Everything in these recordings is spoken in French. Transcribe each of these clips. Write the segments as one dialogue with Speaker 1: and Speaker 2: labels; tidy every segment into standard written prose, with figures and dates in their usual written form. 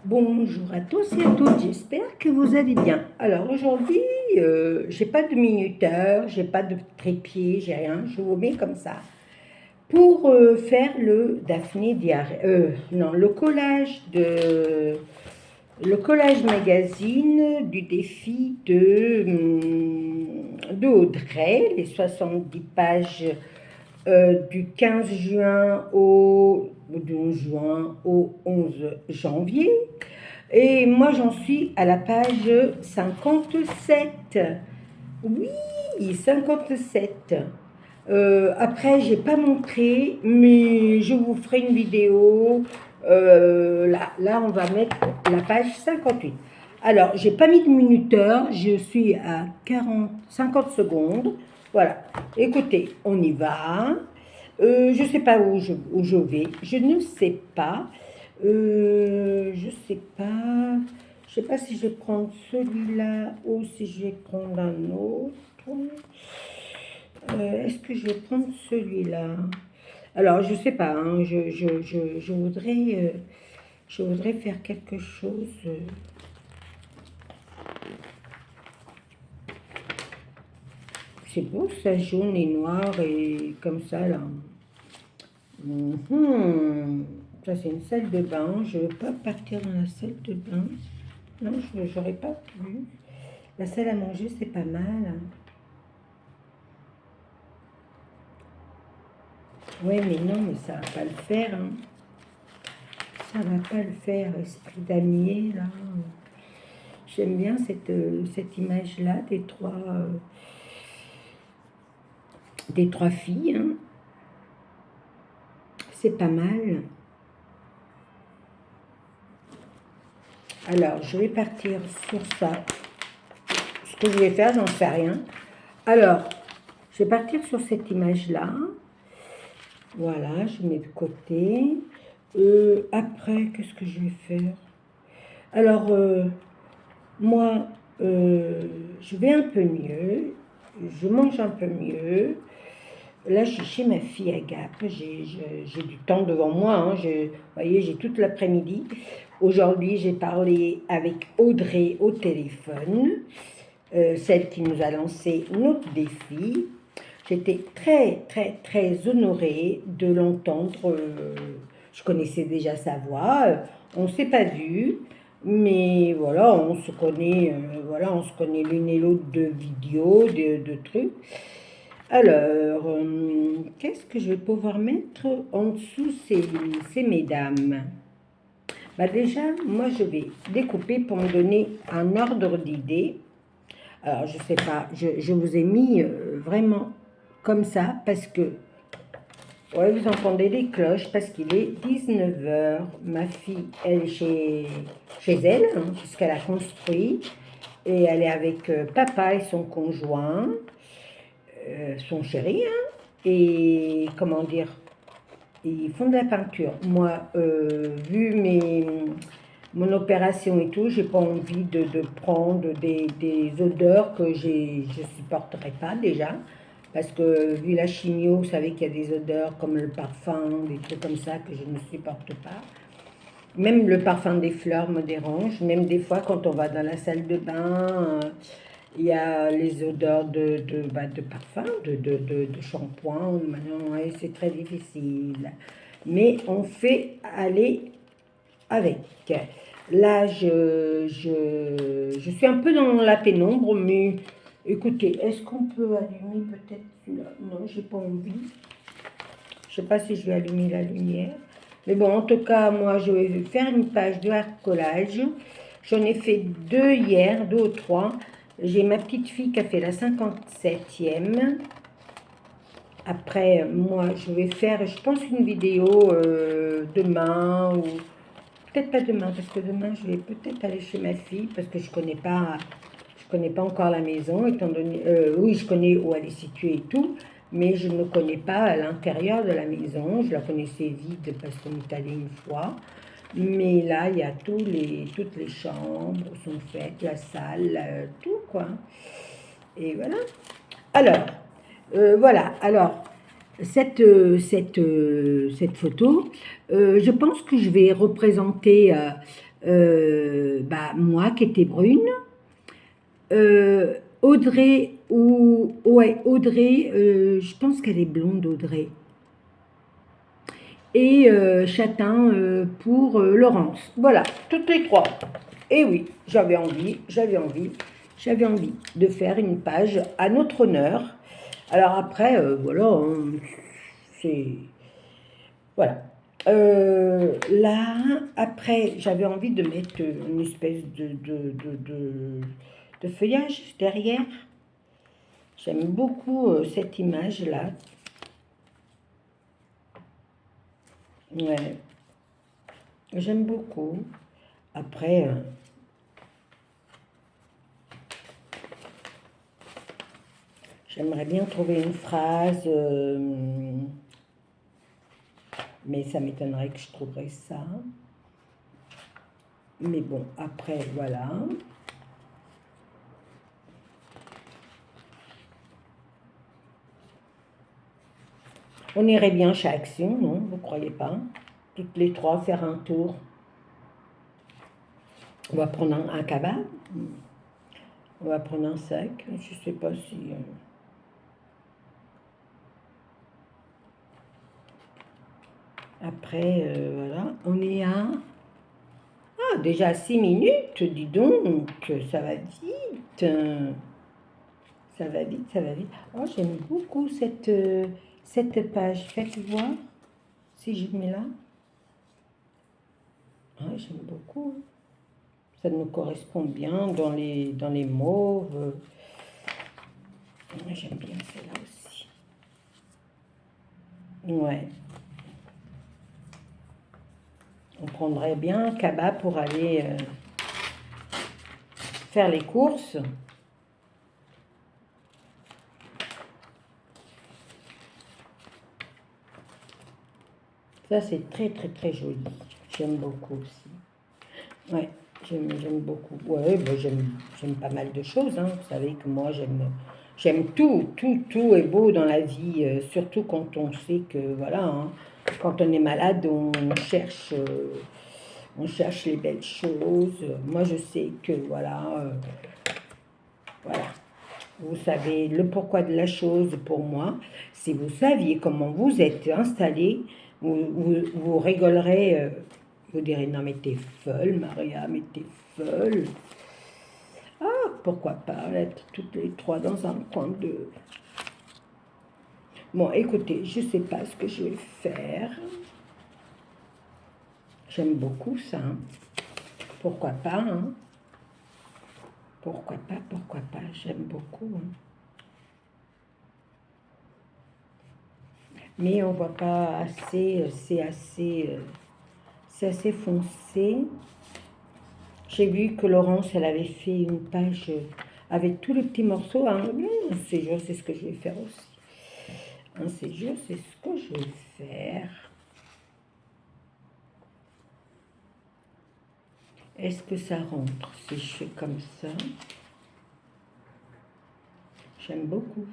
Speaker 1: Bonjour à tous et à toutes, j'espère que vous allez bien. Alors aujourd'hui, j'ai pas de minuteur, j'ai pas de trépied, j'ai rien, je vous mets comme ça. Pour faire le Daphné Diarrhée, non, le collage magazine du défi de Audrey, les 70 pages du 15 juin du 11 juin au 11 janvier. Et moi, j'en suis à la page 57. Oui, 57. Après, j'ai pas montré, mais je vous ferai une vidéo. Là, on va mettre la page 58. Alors, j'ai pas mis de minuteur, je suis à 50 secondes. Voilà. Écoutez, on y va. Je ne sais pas où je vais. Je ne sais pas. Je sais pas. Je sais pas si je vais prendre celui-là ou si je vais prendre un autre. Est-ce que je vais prendre celui-là? Alors, je sais pas. Hein, je voudrais faire quelque chose. C'est beau, ça, jaune et noir et comme ça, là. Ça, c'est une salle de bain. Je ne veux pas partir dans la salle de bain. Non, je n'aurais pas pu. La salle à manger, c'est pas mal. Ouais, mais non, mais ça va pas le faire. Hein. Ça va pas le faire, esprit damier, là. J'aime bien cette image-là des trois filles. Hein. C'est pas mal. Alors, je vais partir sur ça. Ce que je vais faire, j'en sais rien. Alors, je vais partir sur cette image-là. Voilà, je mets de côté. Après, qu'est-ce que je vais faire? Alors, moi, je vais un peu mieux. Je mange un peu mieux. Là, je suis chez ma fille à Gap. J'ai du temps devant moi. Hein. Vous voyez, j'ai toute l'après-midi. Aujourd'hui, j'ai parlé avec Audrey au téléphone, celle qui nous a lancé notre défi. J'étais très, très, très honorée de l'entendre. Je connaissais déjà sa voix. On ne s'est pas vu, mais voilà, on se connaît, on se connaît l'une et l'autre de vidéos, de trucs. Alors, qu'est-ce que je vais pouvoir mettre en dessous ces mesdames? Bah déjà, moi, je vais découper pour me donner un ordre d'idée. Alors, je sais pas, je vous ai mis vraiment comme ça parce que, ouais, vous entendez les cloches parce qu'il est 19h. Ma fille, elle est chez elle, hein, puisqu'elle a construit. Et elle est avec papa et son conjoint, son chéri, hein, et comment dire, ils font de la peinture. Moi, vu mon opération et tout, j'ai pas envie de prendre des odeurs que je supporterais pas déjà. Parce que vu la chimio, vous savez qu'il y a des odeurs comme le parfum, des trucs comme ça que je ne supporte pas. Même le parfum des fleurs me dérange. Même des fois, quand on va dans la salle de bain, il y a les odeurs de parfum, de shampoing. Ouais, c'est très difficile. Mais on fait aller avec. Là, je suis un peu dans la pénombre, mais écoutez, est-ce qu'on peut allumer peut-être celui-là? Non, j'ai pas envie. Je sais pas si je vais allumer la lumière. Mais bon, en tout cas, moi, je vais faire une page de art collage. J'en ai fait deux hier, deux ou trois. J'ai ma petite fille qui a fait la 57e. Après, moi, je vais faire, je pense, une vidéo demain ou peut-être pas demain, parce que demain, je vais peut-être aller chez ma fille parce que je connais pas encore la maison, étant donné, oui, je connais où elle est située et tout, mais je ne connais pas à l'intérieur de la maison. Je la connaissais vide parce qu'on est allé une fois. Mais là, il y a toutes les chambres sont faites, la salle, tout quoi. Et voilà. Alors, voilà. Alors, cette photo, je pense que je vais représenter moi qui étais brune, Audrey, Audrey, je pense qu'elle est blonde, Audrey. Et châtain pour Laurence. Voilà, toutes les trois. Et oui, j'avais envie de faire une page à notre honneur. Alors après, voilà, hein, c'est... Voilà. Là, après, j'avais envie de mettre une espèce de feuillage derrière. J'aime beaucoup cette image-là. Ouais, j'aime beaucoup. Après, j'aimerais bien trouver une phrase, mais ça m'étonnerait que je trouverais ça. Mais bon, après, voilà. On irait bien chez Action, non? Vous croyez pas? Toutes les trois faire un tour. On va prendre un cabas. On va prendre un sac. Je sais pas si... Après, voilà. On est à... Ah, déjà 6 minutes, dis donc. Ça va vite. Ça va vite, ça va vite. Oh, j'aime beaucoup cette page. Faites voir si je mets là. Ah, j'aime beaucoup. Ça nous correspond bien dans les mauves. J'aime bien celle-là aussi. Ouais. On prendrait bien un cabas pour aller faire les courses. Ça, c'est très, très, très joli. J'aime beaucoup aussi. Ouais, j'aime beaucoup. Ouais, ben, j'aime pas mal de choses. Hein. Vous savez que moi, j'aime tout. Tout est beau dans la vie. Surtout quand on sait que, voilà, hein, quand on est malade, on cherche les belles choses. Moi, je sais que, voilà, voilà. Vous savez le pourquoi de la chose pour moi. Si vous saviez comment vous êtes installé, vous rigolerez, vous direz non mais t'es folle Maria, mais t'es folle. Ah, pourquoi pas être toutes les trois dans un coin de... Bon, écoutez, je sais pas ce que je vais faire. J'aime beaucoup ça. Hein. Pourquoi pas, hein? Pourquoi pas, j'aime beaucoup. Hein. Mais on voit pas assez, c'est assez foncé. J'ai vu que Laurence, elle avait fait une page avec tous les petits morceaux. Hein. Un séjour, c'est ce que je vais faire aussi. Un séjour, c'est ce que je vais faire. Est-ce que ça rentre si je fais comme ça? J'aime beaucoup.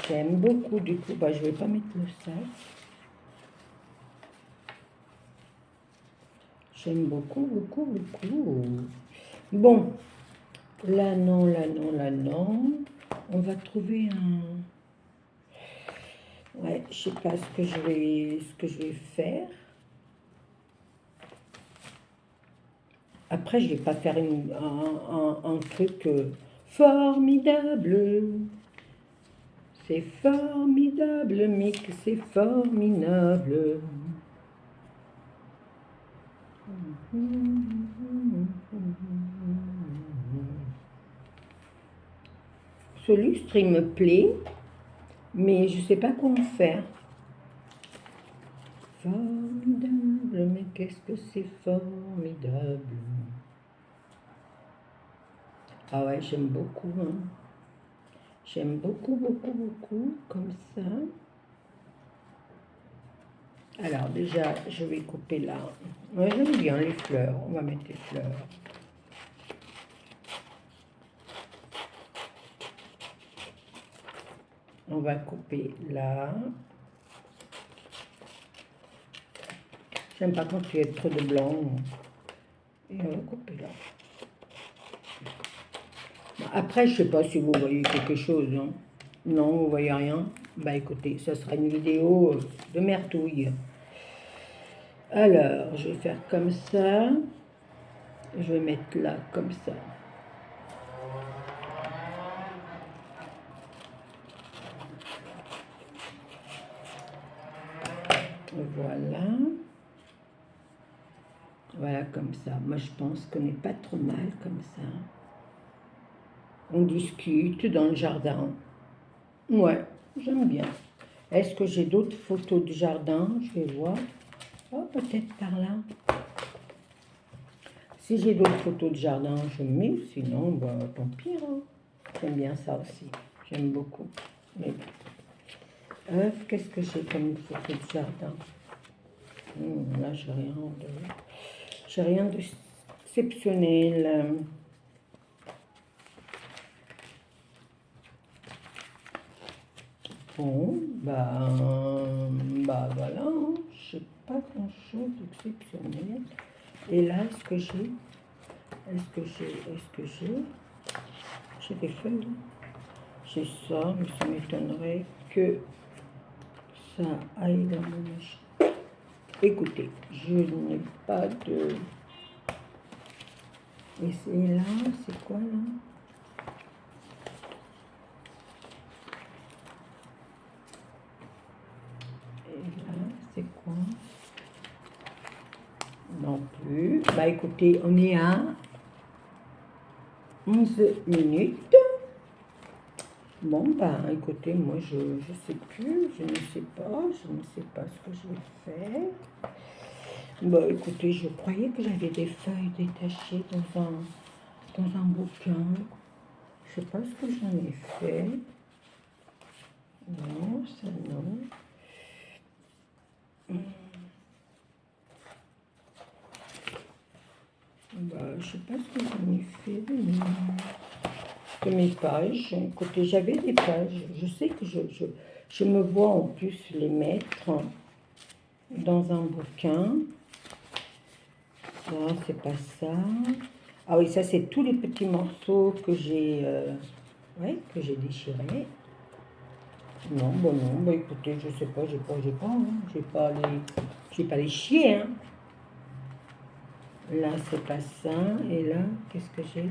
Speaker 1: J'aime beaucoup. Du coup, je ne vais pas mettre le sac. J'aime beaucoup, beaucoup, beaucoup. Bon, là non, là non, là non. On va trouver un... Ouais, je sais pas ce que je vais faire. Après, je vais pas faire un truc formidable. C'est formidable, mais que c'est formidable. Ce lustre, il me plaît, mais je sais pas comment faire. Formidable, mais qu'est-ce que c'est formidable. Ah ouais, j'aime beaucoup. Hein. J'aime beaucoup, beaucoup, beaucoup, comme ça. Alors déjà, je vais couper là. Ouais, j'aime bien les fleurs. On va mettre les fleurs. On va couper là. J'aime pas quand il y a trop de blanc. Et on va couper là. Après, je ne sais pas si vous voyez quelque chose. Hein. Non, vous ne voyez rien. Bah écoutez, ça sera une vidéo de merdouille. Alors, je vais faire comme ça. Je vais mettre là, comme ça. Voilà. Voilà, comme ça. Moi, je pense qu'on n'est pas trop mal comme ça. On discute dans le jardin. Ouais, j'aime bien. Est-ce que j'ai d'autres photos du jardin? Je vais voir. Oh, peut-être par là. Si j'ai d'autres photos de jardin, je mets. Sinon, bah, tant pis. Hein. J'aime bien ça aussi. J'aime beaucoup. Mais qu'est-ce que j'ai comme photo de jardin? Là, j'ai rien d'exceptionnel. Bon, bah voilà, hein. Je n'ai pas grand-chose d'exceptionnel. Et là, est-ce que j'ai des feuilles? J'ai ça, mais ça m'étonnerait que ça aille dans mon machin. Écoutez, je n'ai pas de... Et là, c'est quoi là? C'est quoi? Non plus. Bah écoutez, on est à 11 minutes. Bon, bah écoutez, moi je sais plus, je ne sais pas ce que je vais faire. Bah écoutez, je croyais que j'avais des feuilles détachées dans un bouquin. Je sais pas ce que j'en ai fait. Non, ça non. Bah, je sais pas ce que j'en ai fait de mes pages. Écoutez, j'avais des pages. Je sais que je me vois en plus les mettre dans un bouquin. Ça, c'est pas ça. Ah oui, ça, c'est tous les petits morceaux que j'ai déchirés. Non, bah écoutez, je sais pas, j'ai pas les chier, hein. Là, c'est pas ça. Et là, qu'est-ce que j'ai là?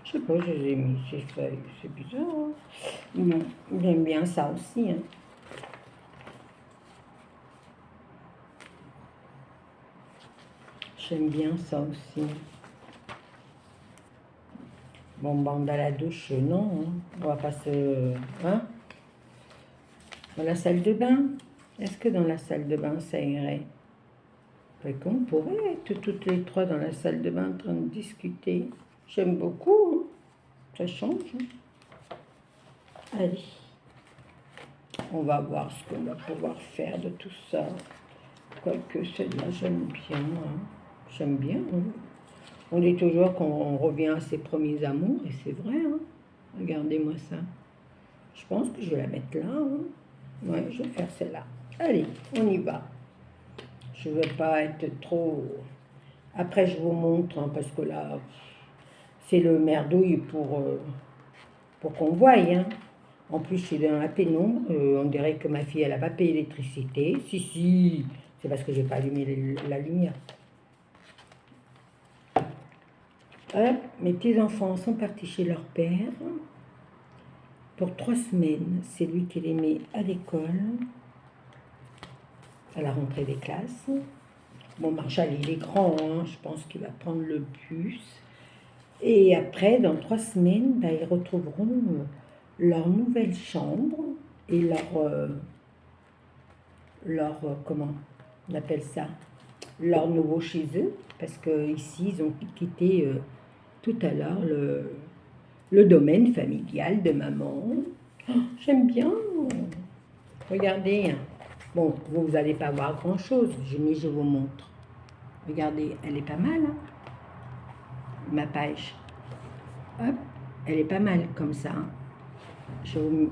Speaker 1: Je sais pas, je les ai mis ces feuilles. C'est bizarre, hein. J'aime bien ça aussi, hein. J'aime bien ça aussi. Bon, bah, dans la douche, non. Hein. On va pas se... Hein? Dans la salle de bain? Est-ce que dans la salle de bain, ça irait? On pourrait être toutes les trois dans la salle de bain en train de discuter. J'aime beaucoup. Hein. Ça change. Hein. Allez. On va voir ce qu'on va pouvoir faire de tout ça. Quoique celle-là, j'aime bien. Hein. J'aime bien. Hein. On dit toujours qu'on revient à ses premiers amours. Et c'est vrai. Hein. Regardez-moi ça. Je pense que je vais la mettre là. Hein. Ouais, je vais faire celle-là. Allez, on y va. Je ne veux pas être trop... Après, je vous montre, hein, parce que là, c'est le merdouille pour qu'on voie. Hein. En plus, je suis dans la pénombre. On dirait que ma fille, elle n'a pas payé l'électricité. Si, c'est parce que je n'ai pas allumé la lumière. Hop, mes petits-enfants sont partis chez leur père pour 3 semaines. C'est lui qui les met à l'école, à la rentrée des classes. Bon, Marshall, il est grand, hein, je pense qu'il va prendre le bus. Et après, dans 3 semaines, bah, ils retrouveront leur nouvelle chambre et comment on appelle ça, leur nouveau chez eux, parce qu'ici, ils ont quitté tout à l'heure le domaine familial de maman. Oh, j'aime bien. Regardez. Hein. Bon, vous n'allez pas voir grand-chose, mais je vous montre. Regardez, elle est pas mal, hein, ma page. Hop, elle est pas mal comme ça. Hein. Je vous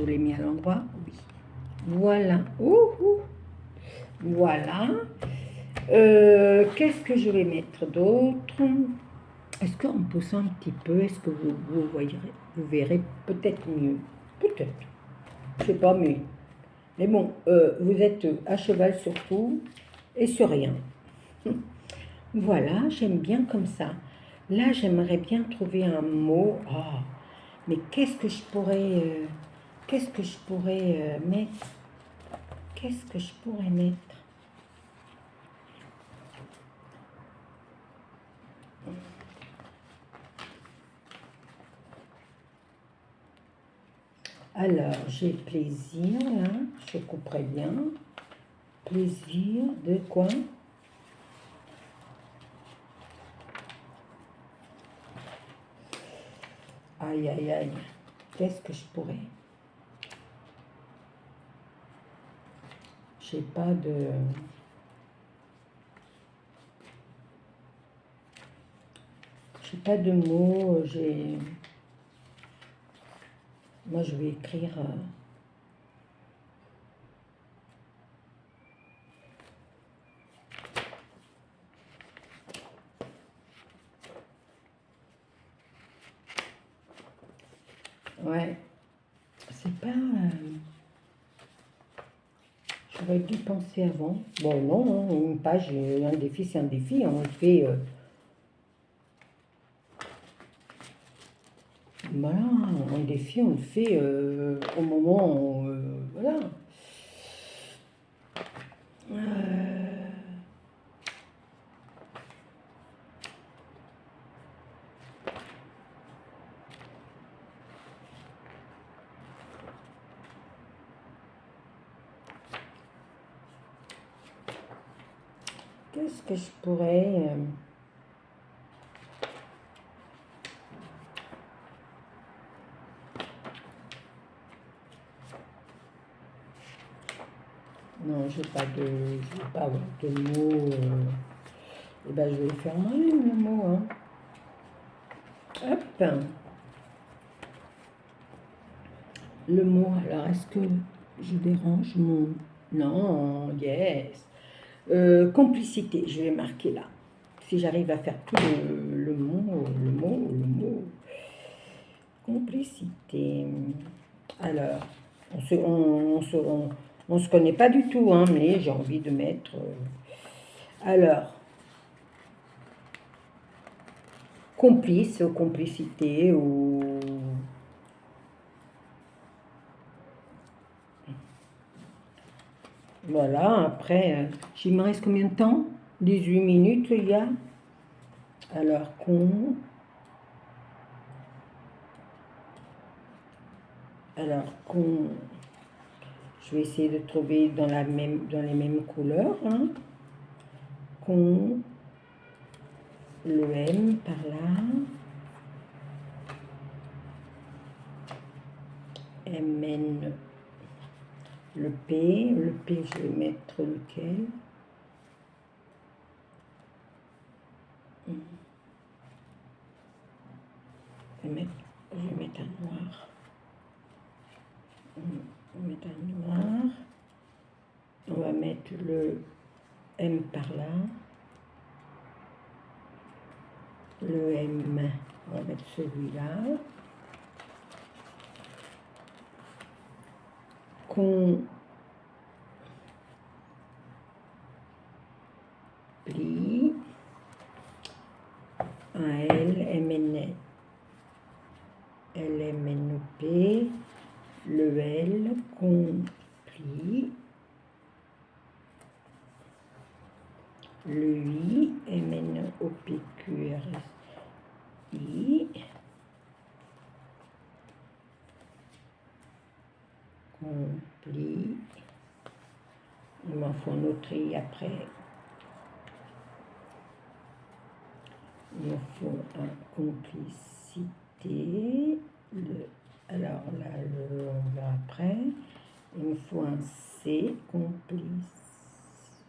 Speaker 1: l'ai mis à l'endroit, oui. Voilà. Voilà. Qu'est-ce que je vais mettre d'autre? Est-ce qu'en poussant un petit peu, est-ce que vous verrez peut-être mieux? Peut-être. Je sais pas, mais bon, vous êtes à cheval sur tout et sur rien. Voilà, j'aime bien comme ça. Là, j'aimerais bien trouver un mot. Ah, mais qu'est-ce que je pourrais mettre? Qu'est-ce que je pourrais mettre? Alors, j'ai plaisir, là, je couperai bien. Plaisir de quoi? Aïe, aïe, aïe. Qu'est-ce que je pourrais? J'ai pas de... J'ai pas de mots, j'ai... Moi, je vais écrire... Ouais, c'est pas... J'aurais dû penser avant. Bon, non, hein, une page, un défi, c'est un défi. On le fait... Voilà, un défi, on le fait au moment où... voilà. Qu'est-ce que je pourrais... Non, je vais pas avoir de mots. Eh ben, je vais le faire moi-même, le mot. Hein. Hop. Le mot, alors, est-ce que je dérange mon... Non, yes. Complicité, je vais marquer là. Si j'arrive à faire tout le mot. Complicité. Alors, on se connaît pas du tout, hein, mais j'ai envie de mettre... alors, complice, complicité, ou... Voilà, après, il me reste combien de temps? 18 minutes, il y a. Alors, je vais essayer de trouver dans les mêmes couleurs. Hein. Le M par là. MN, le P. Le P, je vais mettre lequel? Je vais mettre un noir. On va mettre un noir. On va mettre le M par là. Le M, on va mettre celui-là. Plie. Un L, MN, LMNP. Le L, complie. Le I, MNOPQRSI. Complie. Il m'en faut un autre I après. Il me faut un complicité. Alors là, on verra après. Il me faut un C, complice.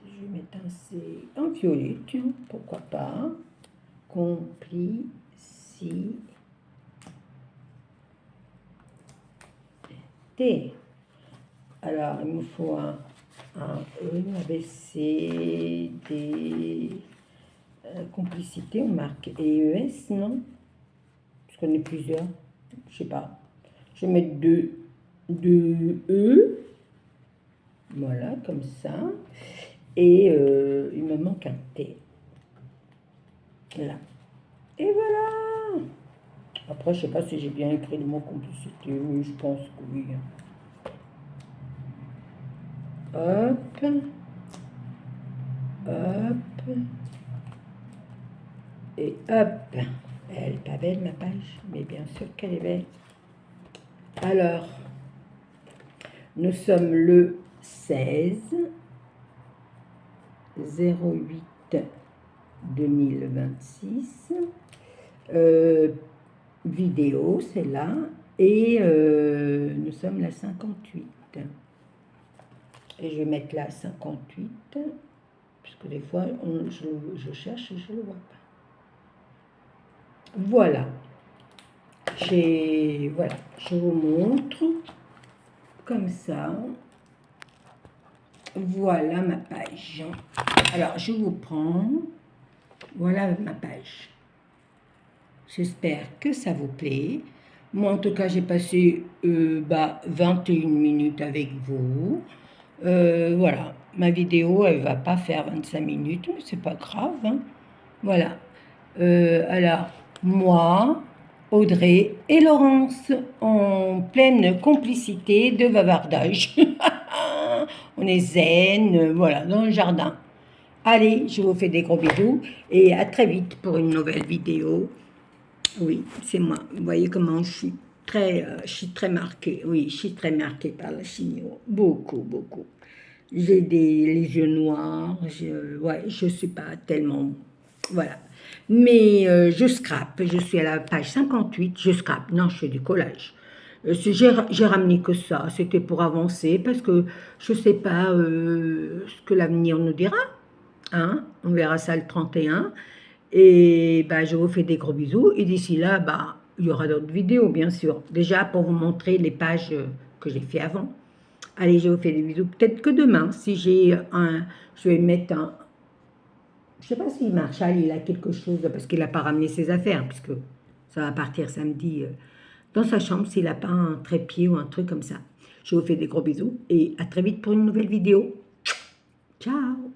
Speaker 1: Je vais mettre un C en violet, tiens, pourquoi pas. Complicité. Alors, il me faut un A, E, ABC, D, complicité, on marque EES, non? Parce qu'on est plusieurs, je sais pas. Je vais mettre deux E, voilà, comme ça. Et il me manque un T. Là. Et voilà. Après, je sais pas si j'ai bien écrit le mot complicité. Oui, je pense que oui. Hop. Hop. Et hop. Elle est pas belle, ma page, mais bien sûr qu'elle est belle. Alors, nous sommes le 16 08 2026. Vidéo, c'est là. Et nous sommes la 58. Et je vais mettre là 58. Puisque des fois, je cherche et je ne le vois pas. Voilà. Voilà. Je vous montre. Comme ça. Voilà ma page. Alors, je vous prends. Voilà ma page. J'espère que ça vous plaît. Moi, en tout cas, j'ai passé 21 minutes avec vous. Voilà. Ma vidéo, elle ne va pas faire 25 minutes, mais c'est pas grave. Hein. Voilà. Alors, moi, Audrey et Laurence, en pleine complicité de bavardage. On est zen, voilà, dans le jardin. Allez, je vous fais des gros bisous et à très vite pour une nouvelle vidéo. Oui, c'est moi. Vous voyez comment je suis très marquée. Oui, je suis très marquée par la chimio. Beaucoup, beaucoup. J'ai les yeux noirs. Je suis pas tellement... Voilà. Mais je scrape. Je suis à la page 58. Je scrape. Non, je fais du collage. J'ai ramené que ça. C'était pour avancer parce que je ne sais pas ce que l'avenir nous dira. Hein? On verra ça le 31. Et bah, je vous fais des gros bisous. Et d'ici là, bah, il y aura d'autres vidéos, bien sûr. Déjà, pour vous montrer les pages que j'ai fait avant. Allez, je vous fais des bisous. Peut-être que demain, si j'ai je vais mettre un... Je ne sais pas si Marshall, il a quelque chose, parce qu'il n'a pas ramené ses affaires, puisque ça va partir samedi dans sa chambre, s'il n'a pas un trépied ou un truc comme ça. Je vous fais des gros bisous et à très vite pour une nouvelle vidéo. Ciao!